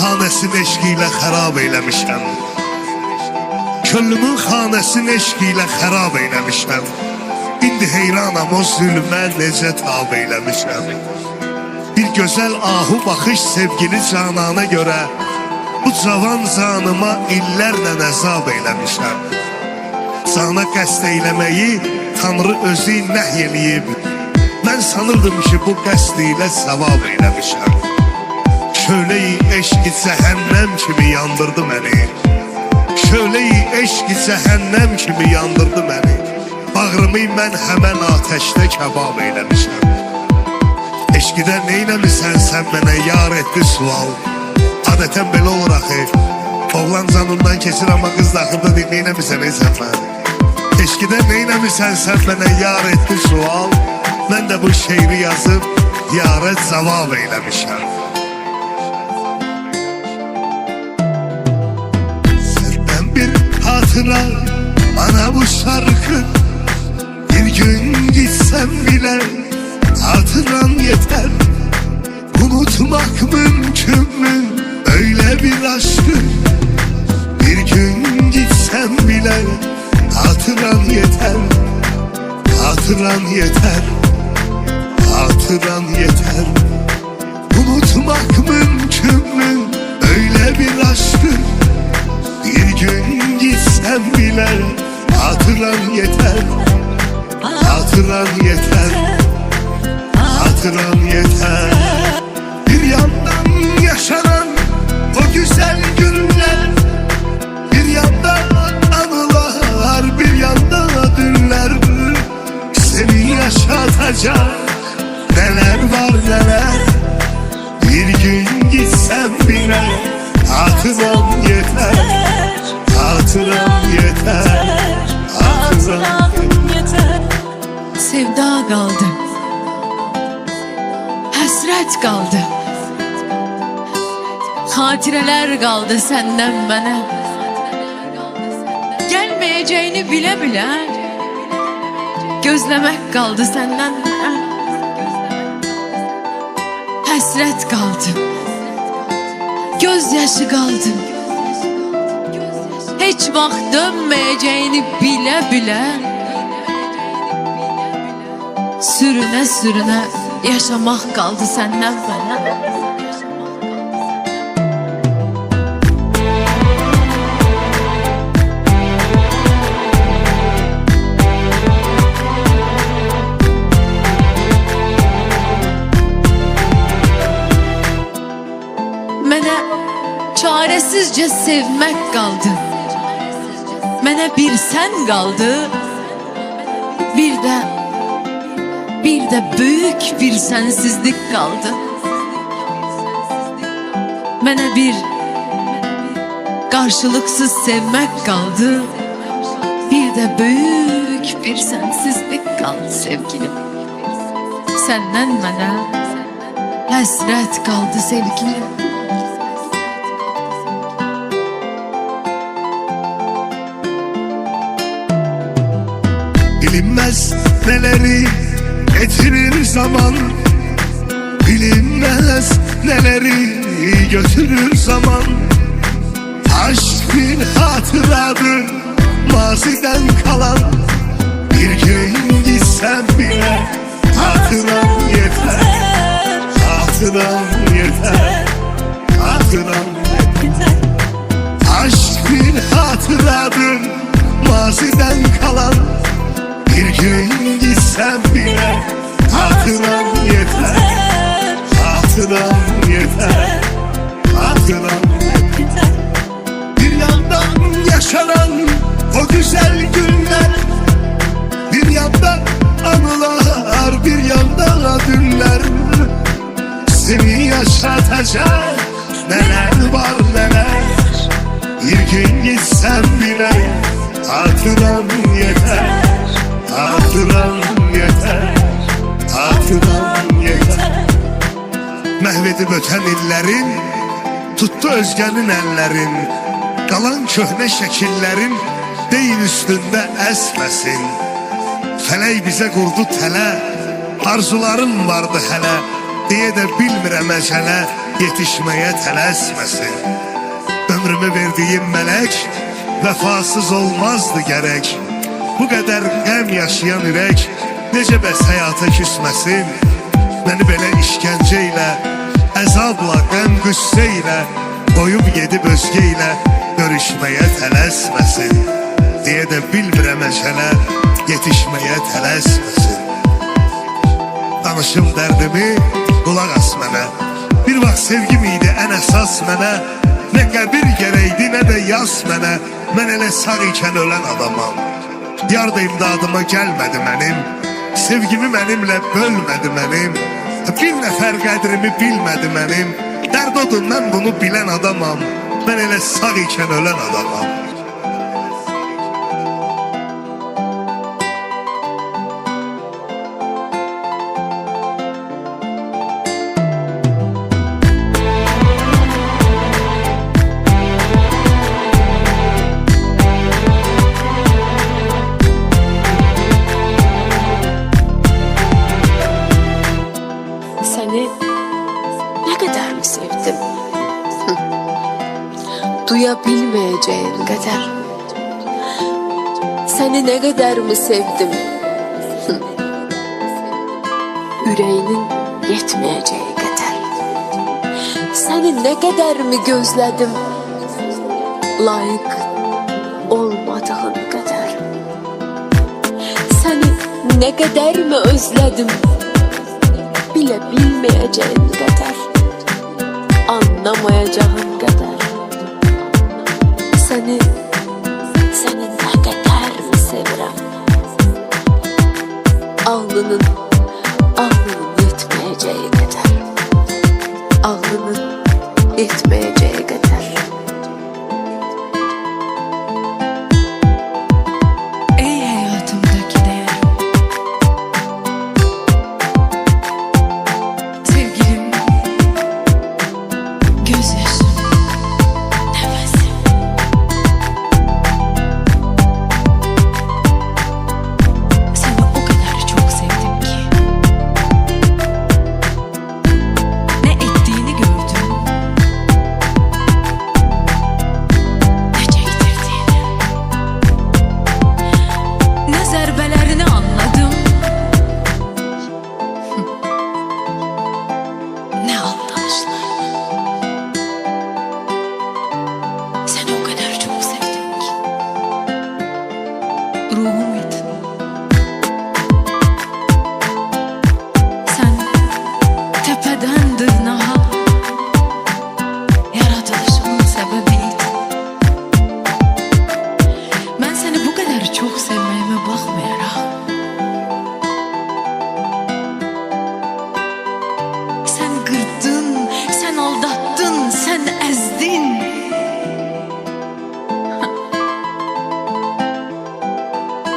xanəsini eşqi ilə xərab eyləmişəm. Könlümün xanəsini eşqi ilə xərab eyləmişəm. İndi heyranam o zülmə necə tab eyləmişəm. Bir gözəl ahu baxış sevgili canana görə bu cavan canıma illərlə əzab eyləmişəm. Cana qəsd eyləməyi Tanrı özü nəhy eləyib. Mən sanırdım ki bu qəsd ilə savab eyləmişəm. Şölə-i eşq-i cəhənnəm kimi yandırdı məni. Şölə-i eşq-i cəhənnəm kimi yandırdı məni. Bağrımı mən həmən atəşdə kebab eyləmişəm. Eşqidə neynəmisən sən mənə yar etdi sual. Adətən belə olur axı. Oğlan canından keçir amma qız daxildə deyil, neynəmisən ey sən mənə. Eşqidə neynəmisən sən mənə yar etdi sual. Mən də bu şeiri yazıb yara cavab eyləmişəm. Səndən bir hatıra bana bu şarkı. Bir gün gitsem bile hatıran yeter. Unutmak mümkün mü öyle bir aşkı? Bir gün gitsem bile hatıran yeter. Hatıran yeter. Hatıran yeter. Unutmak mümkün mü öyle bir aşkı? Bir gün gitsem bile hatıran yeter. Hatıran yeter. Hatıran yeter. Bir yandan yaşanan o güzel günler, bir yandan anılar, bir yandan dünler. Seni yaşatacak neler var neler. Bir gün gitsem bile hatıran yeter. Hatıran yeter. Hatıran yeter. Sevda qaldı, həsrət qaldı, xatirələr qaldı səndən mənə. Gəlməyəcəyini bilə-bilə gözləmək qaldı səndən mənə. Həsrət qaldı, göz yaşı qaldı, heç vaxt dönməyəcəyini bilə-bilə sürünə-sürünə yaşamaq qaldı səndən mənə. Mənə çarəsizcə sevmək qaldı. Mənə bir sən qaldı. Bir də büyük bir sensizlik kaldı. Mənə bir karşılıksız sevmek kaldı. Bir de büyük bir sensizlik kaldı sevgilim. Senden mənə həsrət kaldı sevgilim. Bilinmez neleri getirir zaman, bilinmez neleri götürür zaman. Aşk bir hatıradır maziden kalan. Bir gün gitsem bile hatıram yeter. Hatıram yeter. Hatıram yeter. Aşk bir hatıradır maziden kalan. Bir gün gitsem bile hatıram yeter. Hatıram yeter. Hatıram yeter. Bir yandan yaşanan o güzel günler, bir yandan anılar, bir yandan dünler. Seni yaşatacak neler var neler. Bir gün gitsem bile hatıram yeter. Hatıram yeter. Hatıram yeter. Məhv edib ötən illərin, tutdu özgənin əllərin. Qalan köhnə şəkillərin beyin üstündə əsməsin. Fələk bizə qurdu tələ, arzularım vardı hələ, deyə də bilmirəm əcələ. yetişmeye tələsməsin. Ömrümü verdiyim mələk vəfasız olmazdı gərək. Bu qədər qəm yaşayan ürək necə bəs həyata küsməsin? Məni belə işgəncə ilə, əzabla, qəm qüssə ilə qoyub gedib özgə ilə görüşməyə tələsməsin. Deyə də bilmirəm əşələ yetişməyə tələsməsin. Danışım dərdimi, qulaq as mənə. Bir vaxt sevgim idi ən əsas mənə. Nə qəbir gərəkdi, nə də yas mənə. Mən elə sağ ikən ölən adamam. Yar da imdadıma gəlmədi mənim. Sevgimi mənimlə bölmədi mənim. Bir nəfər qədrimi bilmədi mənim. Dərd odur, mən bunu bilən adamam. Mən elə sağ ikən ölən adamam. Seni ne kadar mı sevdim? Duyabilmeyeceğin kadar. Seni ne kadar mı sevdim? Yüreğinin yetmeyeceği kadar. Seni ne kadar mı gözledim? Layık olmadığın kadar. Seni ne kadar mı özledim? Bile bilmeyeceğin kadar, anlamayacağın kadar. Seni ne kadar mı sevirəm? Ağlının yetmeyeceği kadar. Ağlının yetmeyeceği kadar. Ey hayatımdaki değer, sevgilim, gözyaşım, nefesim. Seni o kadar çok sevdim ki, ne ettiğini gördüm, ne çektirdiğini, ne zərbələrini anladım, ne aldanışlarını. Seni o kadar çok sevdim ki, ruhum idin. Sen tepeden dırnağa yaratılışımın sebebiydin. Ben seni bu kadar çok sevmeyime bakmayarak, sen kırdın, sen aldattın, sen ezdin.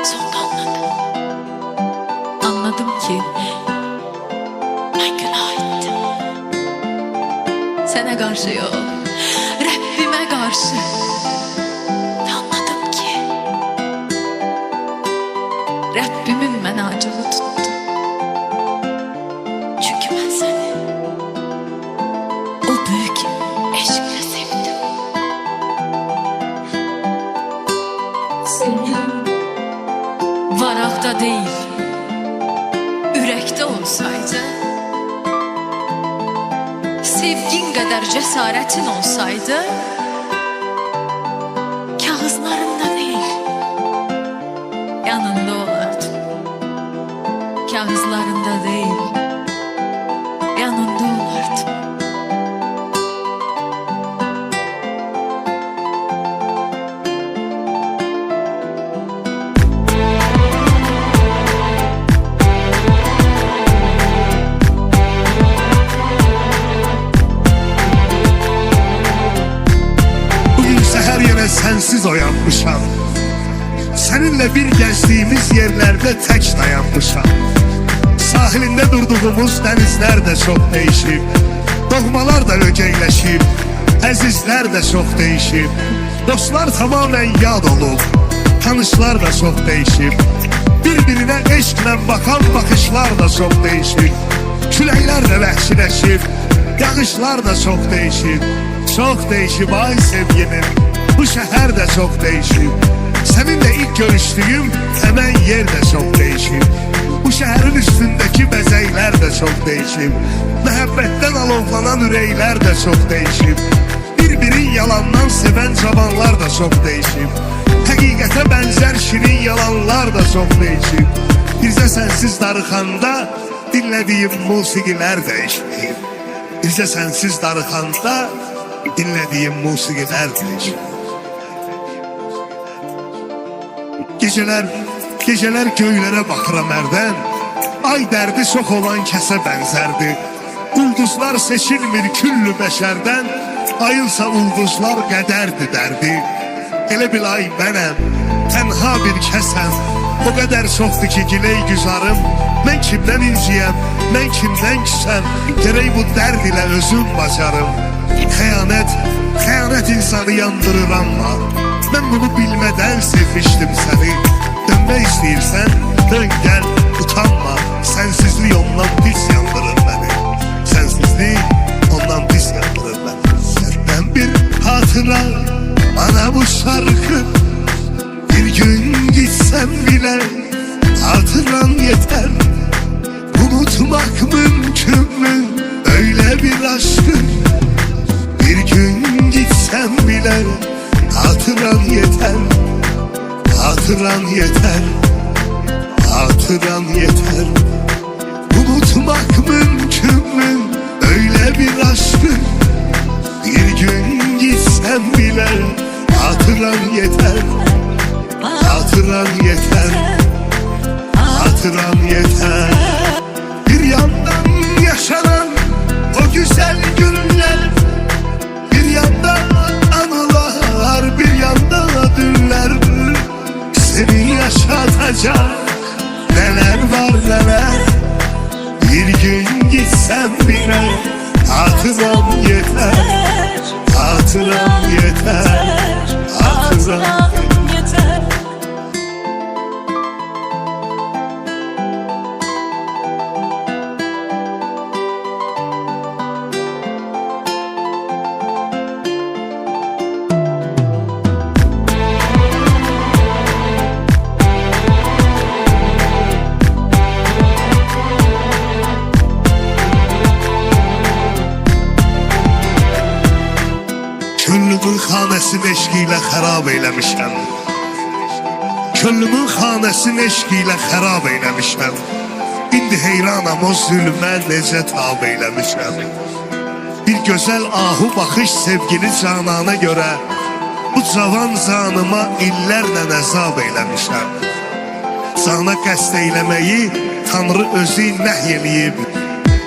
Sonra anladım ki ben günah ettim. Sana karşı yok, Rabbime karşı. Ve anladım ki Rabbimin bana acılı tuttu. Çünkü ben seni o büyük eşkle sevdim. Senin Varakta değil, yürekte olsaydı, sevgin kadar cesaretin olsaydı, kağızlarında değil, yanında olardım. Kağızlarında değil, yanında olardım. Bugün səhər yenə sənsiz oyanmışam. Səninlə bir gəzdiyimiz yerlərdə tək dayanmışam. Sahilində durduğumuz dənizlər də çox dəyişib. Doğmalar da ögeyləşib. Əzizlər də çox dəyişib. Dostlar tamamən yad olub. Tanışlar da çox dəyişib. Bir-birinə eşqlə baxan baxışlar da çox dəyişib. Küləklər də vəhşiləşib. Yağışlar da çok değişib, çok değişib ay sevgilim. Bu şehir de çok değişib. Seninle ilk görüştüğüm hemen yer de çok değişib. Bu şehrin üstündeki bezeyler de çok değişib. Məhəbbətdən alovlanan ürəklər de çok değişib. Bir-birin yalandan seven cavanlar da çok değişib. Həqiqətə bənzər şirin yalanlar da çok değişib. Bircə sensiz darıxanda dinlediğim musiqiler değişib. Bircə sensiz darıxanda dinlediğim musiqiler değişib. Geceler göylere baxıram ərdən. Ay dərdi çox olan kəsə bənzərdi. Ulduzlar seçilmir küllü bəşərdən. Ayılsa ulduzlar qədərdi dərdi. Elə bil ay mənəm, tənha bir kəsəm. O qədər çoxdur ki giley güzarım. Mən kimdən inciyəm, mən kimdən küsəm. Gərək bu dərd ilə özüm bacarım. Xəyanət insanı yandırır amma mən bunu bilmədən sevmişdim səni. Dönmək istəyirsən, dön gəl, utanma. Sensizlik ondan pis yandırır məni. Sensizlik ondan pis yandırır məni. Səndən bir hatıra bana bu şarkı. Bir gün gitsem bile hatıran yeter. Unutmak mümkün mü öyle bir aşkı? Bir gün gitsem bile hatıran yeter. Hatıran yeter. Hatıran yeter. Unutmak mümkün mü öyle bir aşkı? Bir gün gitsem bile hatıran yeter. Hatıran yeter. Hatıran yeter. Bir yandan yaşanan o güzel günler, bir yanda anılar, bir yanda dünler. Seni yaşatacak neler var neler. Bir gün gitsem bile hatıram yeter. Hatıram yeter. Hatıram yeter. Könlümün xanəsini eşqi ilə xərab eyləmişəm. Könlümün xanəsini eşqi ilə xərab eyləmişəm. İndi heyranam o zülmə necə tab eyləmişəm. Bir gözəl ahu baxış sevgili canana görə bu cavan canıma illərlə əzab eyləmişəm. Cana qəsd eyləməyi Tanrı özü nəhy eləyib.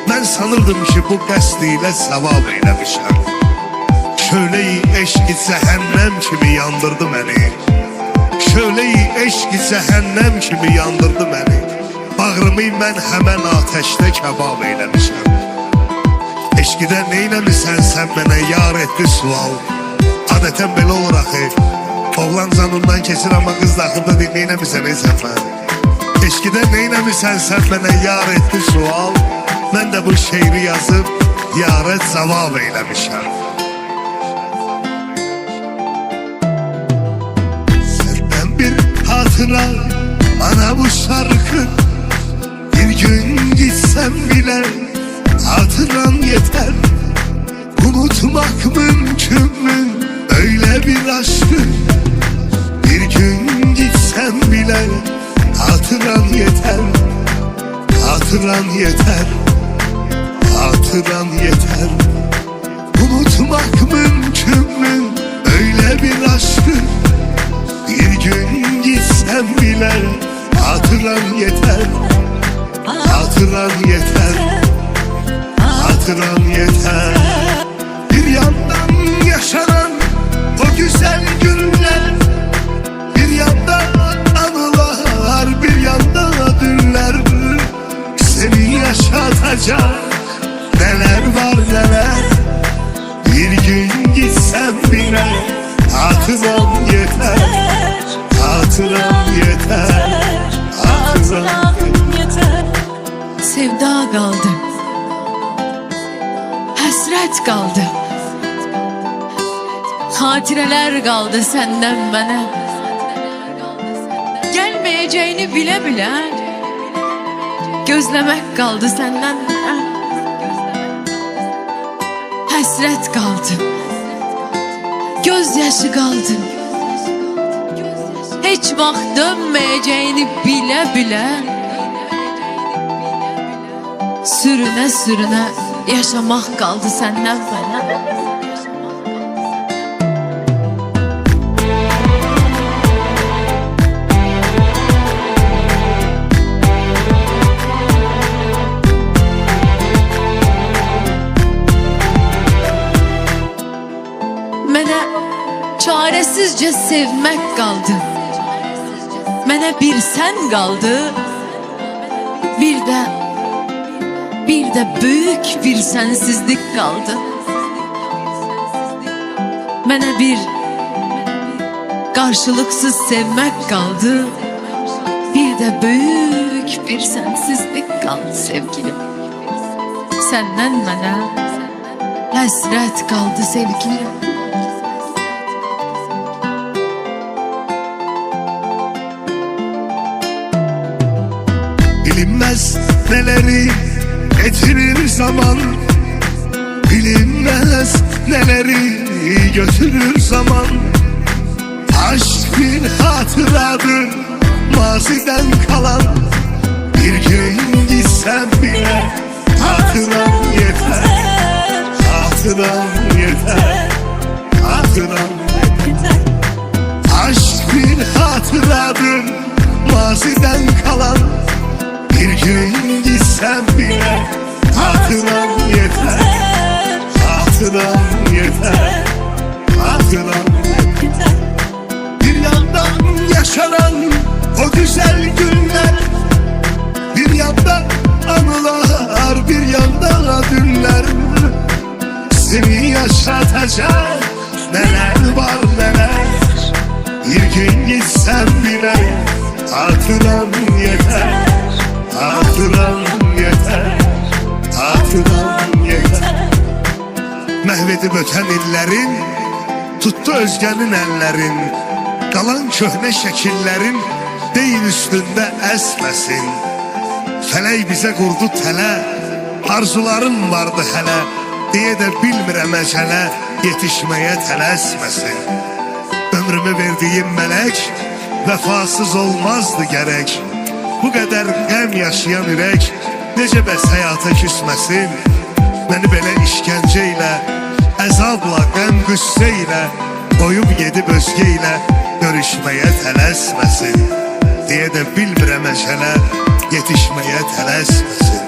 Mən sanırdım ki bu qəsd ilə savab eyləmişəm. Şöyle-i eşq-i cəhənnəm kimi yandırdı məni. Şöyle-i eşq-i cəhənnəm kimi yandırdı məni. Bağrımı mən həmən atəşdə kebab eyləmişəm. Eşqidə neynəmisən sən mənə yar etdi sual. Adətən belə olur axı. Oğlan canından keçir amma qız daxılda deyil, neynəmisən ey sən mən. Eşqidə neynəmisən sən mənə yar etdi sual. Mən də bu şeiri yazıb yara cavab eyləmişəm. Hatıra bana bu şarkı. Bir gün gitsem bile hatıran yeter. Unutmak mümkün mü öyle bir aşkı? Bir gün gitsem bile hatıran yeter. Hatıran yeter. Hatıran yeter. Unutmak mümkün mü öyle bir aşkı? Bir gün gitsem bile hatıran yeter. Hatıran yeter. Hatıran yeter. Bir yandan yaşanan o güzel günler, bir yanda anılar, bir yanda dünler. Seni yaşatacak neler var neler. Bir gün gitsem bile hatıram yeter. Hatıram yeter. Hatıram yeter. Sevda qaldı, həsrət Həsrət qaldı. Xatirələr qaldı səndən mənə. Gəlməyəcəyini bilə-bilə gözləmək qaldı səndən mənə. Həsrət qaldı, göz yaşı qaldı. Heç vaxt dönməyəcəyini bilə-bilə sürünə-sürünə yaşamaq qaldı səndən mənə. Mənə çarəsizcə sevmək qaldı. Mənə bir sən qaldı. Bir də böyük bir sənsizlik qaldı. Mənə bir qarşılıqsız sevmək qaldı. Bir də böyük bir sənsizlik qaldı sevgilim. Səndən mənə həsrət qaldı sevgilim. Bilinmez neleri getirir zaman, bilinmez neleri götürür zaman. Aşk bir hatıradır maziden kalan. Bir gün gitsem bile hatıram yeter. Hatıram yeter. Hatıram yeter. Aşk bir hatıradır maziden kalan. Bir gün gitsem bile hatıram yeter. Hatıram yeter. Hatıram yeter. Bir yandan yaşanan o güzel günler, bir yandan anılar, bir yandan dünler. Seni yaşatacak neler var neler. Bir gün gitsem bile hatıram yeter. Hatıram yeter, hatıram yeter. Məhvedib ötən illərin, tutdu özgənin əllərin. Qalan köhnə şəkillərin deyil üstündə əsməsin. Fələk bizə qurdu tələ, arzularım vardı hələ. Deyə də bilmirəm əcələ, yetişməyə tələsməsin. Ömrümü verdiyim mələk vəfasız olmazdı gərək. Bu qədər qəm yaşayan ürək necə bəs həyata küsməsin? Məni belə işgəncə ilə, əzabla, qəm qüssə ilə qoyub gedib özgə ilə görüşməyə tələsməsin. Deyə də bilmirəm əcələ, yetişməyə tələsməsin.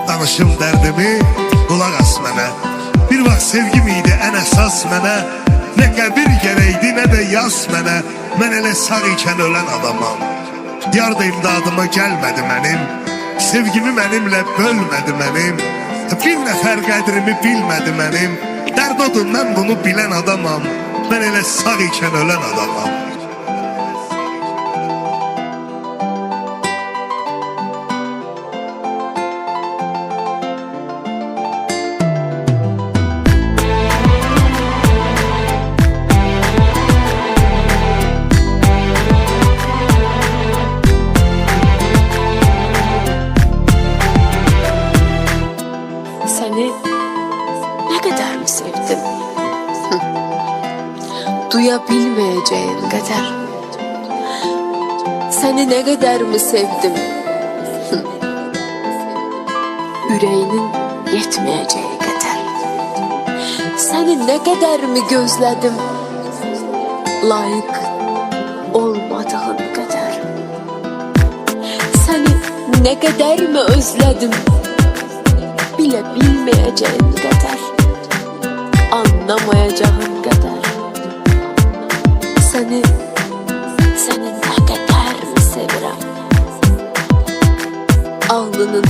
Danışım dərdimi, qulaq as mənə. Bir vaxt sevgim idi ən əsas mənə. Nə qəbir gərəkdi, nə də yas mənə. Mən elə sağ ikən ölən adamam. Yar da imdadıma gəlmədi mənim. Sevgimi mənimlə bölmədi mənim. Bir nəfər qədrimi bilmədi mənim. Dərd odur, mən bunu bilən adamam. Mən elə sağ ikən ölən adamam. Seni ne kadar mı sevdim? Duyabilmeyeceğin kadar. Seni ne kadar mı sevdim? Yüreğinin yetmeyeceği kadar. Seni ne kadar mı gözledim? Layık olmadığın kadar. Seni ne kadar mı özledim? Bile bilmeyeceğin kadar, anlamayacağın kadar. Seni ne kadar mı sevirəm? Ağlının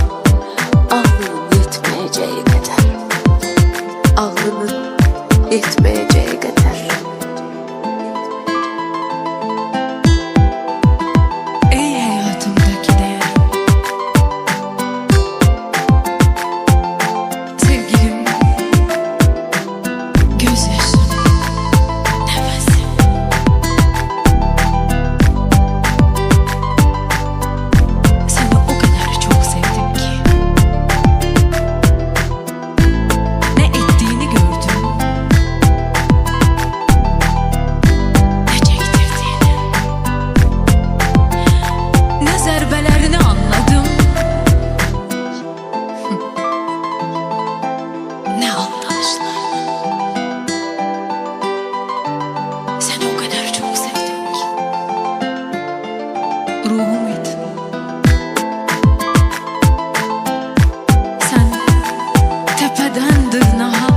yetmeyeceği kadar. Ağlının yetmeyeceği kadar. Ey hayatımdaki değer, sevgilim ruhum idin. Sən təpədən dırnağa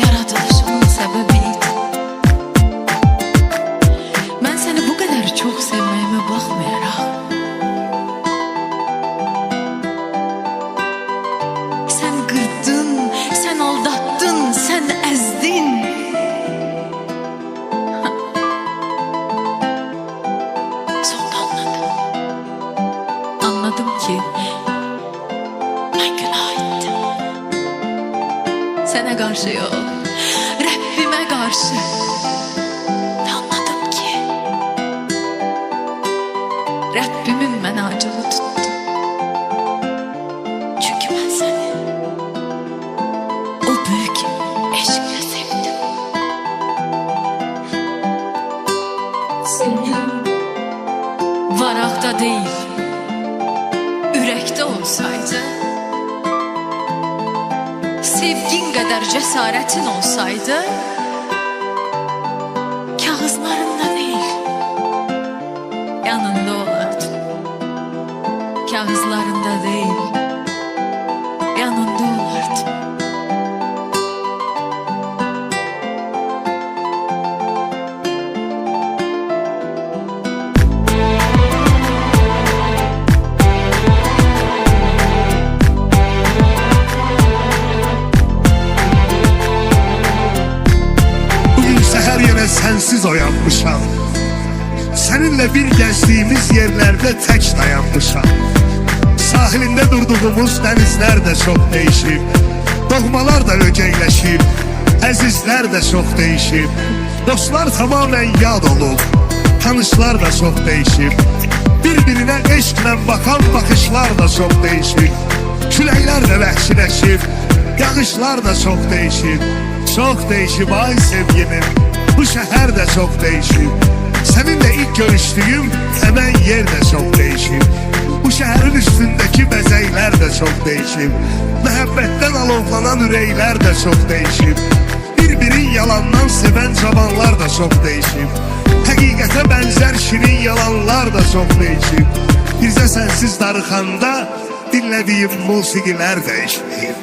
yaradılışımın səbəbi idin. Mən səni bu qədər çox sevməyimə baxmayaraq, sən qırdın, sən aldatdın, sən əzdin. Anladım ki ben günah ettim. Sana karşı yok, Rabbime karşı. Anladım ki Rabbimin mənə acığı tuttu. Çünkü ben seni o büyük eşkle sevdim. Sevgim varakta değil, ürəkdə olsaydı, sevgin qədər cəsarətin olsaydı, kağızlarında değil, yanında olardım. Kağızlarında değil, yanında olardım. Sensiz oyanmışam. Seninle bir gezdiğimiz yerlerde tek dayanmışam. Sahilinde durduğumuz denizler de çok değişip, doğmalar da öceyleşip, əzizlər de çok değişip, dostlar tamamen yad olup, tanışlar da çok değişip, birbirine eşklə bakan bakışlar da çok değişip, küləklər de vəhşiləşib, yağışlar da çok değişip, çok değişip ay sevgilim. Bu şehir de çok değişip, seninle ilk görüştüğüm hemen yer de çok değişip, bu şehrin üstündeki bezeyler de çok değişip, muhabbetten alovlanan ürəklər de çok değişip, birbirin yalandan seven cavanlar da çok değişip, hakikate benzer şirin yalanlar da çok değişip, bizə sensiz darıxanda dinlediğim musiqiler değişmeyip,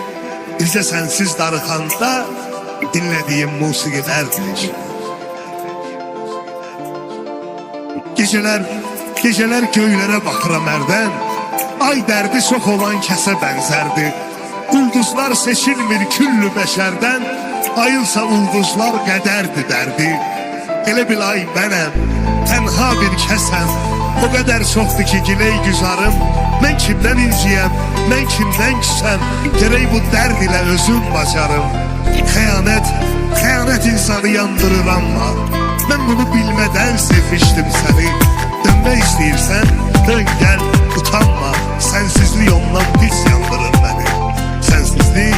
bizə sensiz darıxanda dinlediğim musiqiler değişmeyip. Geceler göylere bakıram ərdən, ay dərdi çox olan kəsə bənzərdi. Ulduzlar seçilmir küllü bəşərdən, ayılsa ulduzlar qədərdi dərdi. Elə bil ay mənəm, tənha bir kəsəm, o qədər çoxdur ki giley güzarım. Mən kimdən inciyəm, mən kimdən küsəm, gerək bu dərd ilə özüm bacarım. Xəyanət insanı yandırır amma, mən bunu bilmədən sevmişdim səni. Dönmək istəyirsən, dön gəl, utanma. Sensizlik ondan pis yandırır beni. Sensizlik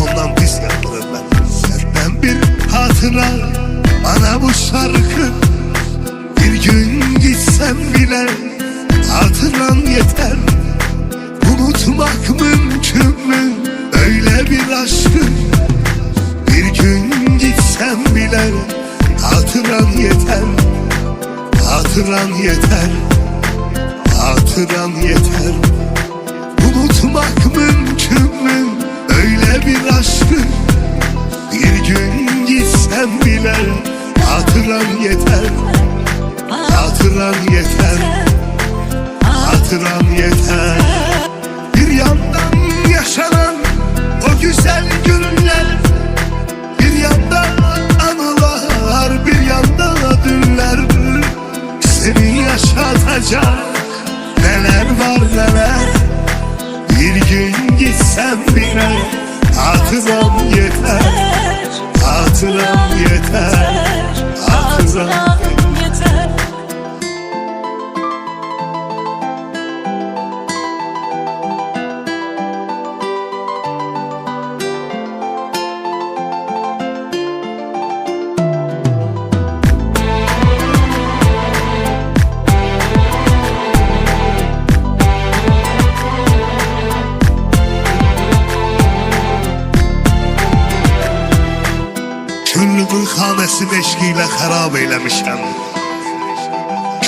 ondan pis yandırır beni. Senden bir hatıra bana bu şarkı, bir gün gitsem bile hatıran yeter. Unutmak mümkün mü öyle bir aşkı? Bir gün gitsem bile hatıran yeter, hatıran yeter, hatıran yeter. Unutmak mümkün mü öyle bir aşkı? Bir gün gitsem bile hatıran yeter, hatıran yeter, hatıran yeter. Bir yandan yaşanan o güzel günler, bir yandan anılar, bir yandan dünler. Seni yaşatacak neler var neler. Bir gün gitsem bile hatıram yeter, hatıram yeter, hatıram yeter. Könlümün xanəsini eşqi ilə xərab eyləmişəm.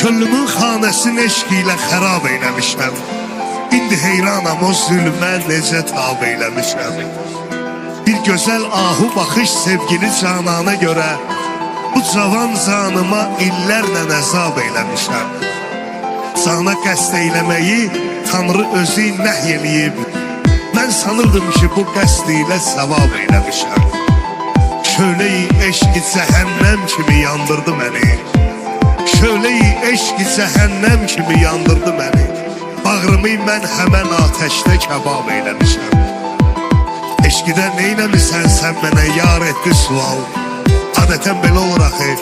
Könlümün xanəsini eşq ilə xərab eyləmişəm. İndi heyranam o zülmə necə tab eyləmişəm. Bir gözəl ahu baxış sevgili canana görə bu cavan canıma illərlə əzab eyləmişəm. Cana qəsd eyləməyi Tanrı özü nəhy eləyib. Mən sanırdım ki bu qəsd ilə savab eyləmişəm. Şölə-i eşq-i cəhənnəm kimi yandırdı məni. Şölə-i eşq-i cəhənnəm kimi yandırdı məni. Bağrımı mən həmən atəşdə kebab eyləmişəm. Eşqidə neynəmisən sən mənə yar etdi sual. Adətən belə olur axı.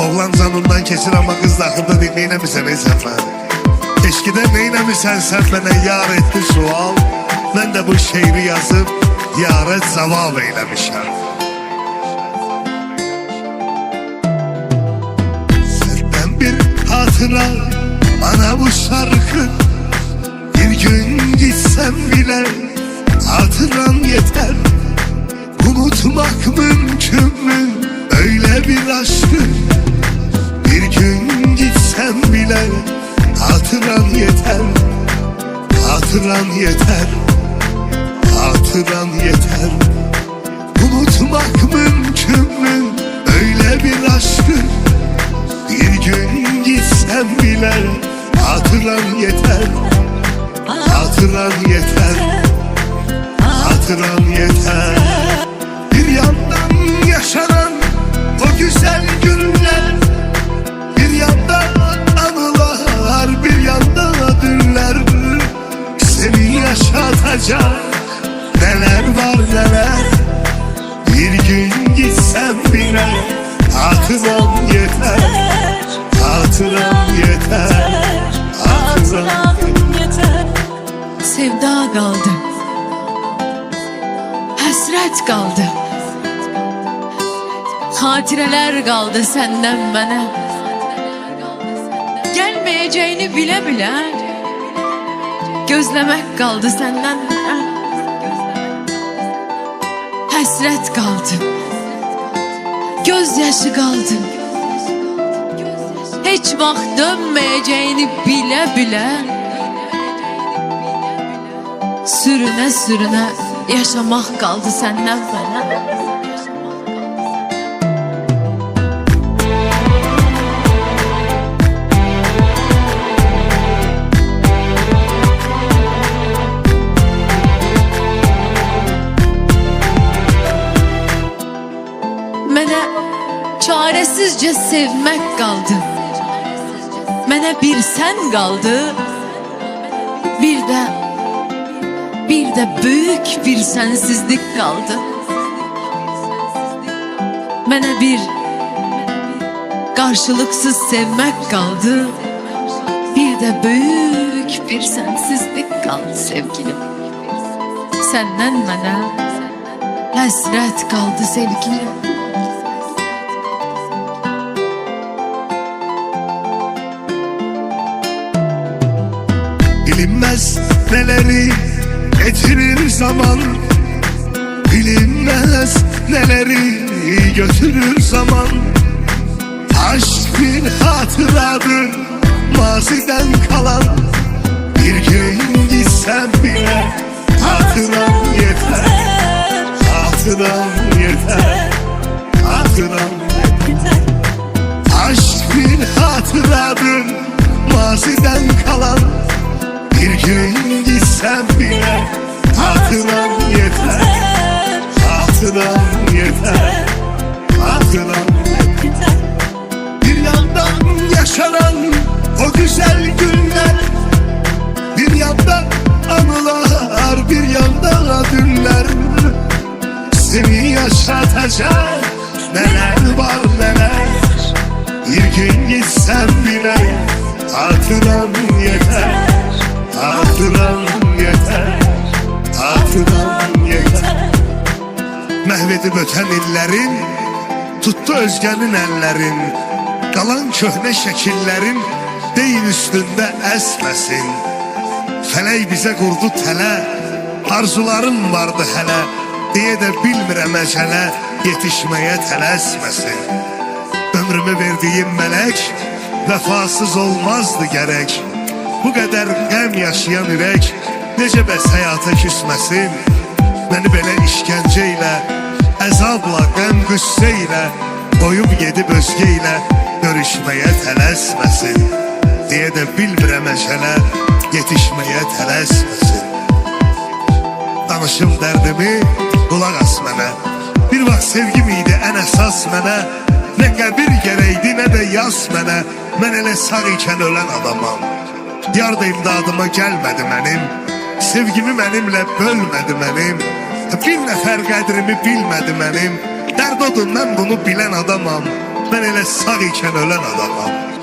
Oğlan canından keçir amma qız daxildə deyil, neynəmisən ey sən mən. Eşqidə neynəmisən sən mənə yar etdi sual. Mən də bu şeiri yazıb yara cavab eyləmişəm. Səndən bir hatıra bana bu şarkı. Bir gün gitsem bile hatıran yeter. Unutmak mümkün mü öyle bir aşkı? Bir gün gitsem bile hatıran yeter. Hatıran yeter. Hatıran yeter. Unutmak mümkün mü öyle bir aşkı? Bir gün gitsem bile hatıran yeter. Hatıran yeter. Hatıran yeter. Bir yandan yaşanan o güzel günler, bir yandan anılar, bir yandan dünler. Seni yaşatacak neler var neler. Bir gün gitsem bile hatıran yeter. Hatıran yeter. Hatıran yeter. Sevda qaldı, həsrət qaldı, xatirələr qaldı səndən mənə. Gəlməyəcəyini bilə-bilə gözləmək qaldı səndən mənə. Həsrət qaldı, göz yaşı qaldı, heç vaxt dönməyəcəyini bilə-bilə sürünə-sürünə yaşamaq qaldı səndən mənə. Mənə çarəsizcə sevmək qaldı. Mənə bir sən qaldı. Bir də böyük bir sənsizlik qaldı. Mənə bir qarşılıqsız sevmək qaldı. Bir də böyük bir sənsizlik qaldı sevgilim. Səndən mənə həsrət qaldı sevgilim. Bilinmez neleri getirir zaman, bilinmez neleri götürür zaman. Aşk bir hatıradır maziden kalan. Bir gün gitsem bile hatıran yeter. Hatıran yeter. Hatıran yeter. Aşk bir hatıradır maziden kalan. Bir gün gitsem bile hatıran yeter. Hatıran yeter. Hatıran yeter. Bir yandan yaşanan o güzel günler, bir yandan anılar, bir yandan dünler. Seni yaşatacak neler var neler. Bir gün gitsem bile hatıran yeter. Hatıran yeter. Hatıran yeter. Məhv edib ötən illərin, tutdu özgənin əllərin. Qalan köhnə şəkillərin deyil üstündə əsməsin. Fələk bizə qurdu tələ, arzularım vardı hələ, deyə də bilmirəm əcələ, yetişməyə tələsməsin. Ömrümü verdiyim mələk vəfasız olmazdı gərək. Bu qədər qəm yaşayan ürək necə bəs həyata küsməsin? Məni belə işgəncə ilə, əzabla, qəm qüssə ilə qoyub gedib özgə ilə görüşməyə tələsməsin. Deyə də bilmirəm əşələ yetişməyə tələsməsin. Danışım dərdimi, qulaq as mənə. Bir vaxt sevgim idi ən əsas mənə. Nə qəbir gərəkdi, nə də yas mənə. Mən elə sağ ikən ölən adamam. Yar da imdadıma gəlmədi mənim. Sevgimi mənimlə bölmədi mənim. Bir nəfər qədrimi bilmədi mənim. Dərd odur, mən bunu bilən adamam. Mən elə sağ ikən ölən adamam.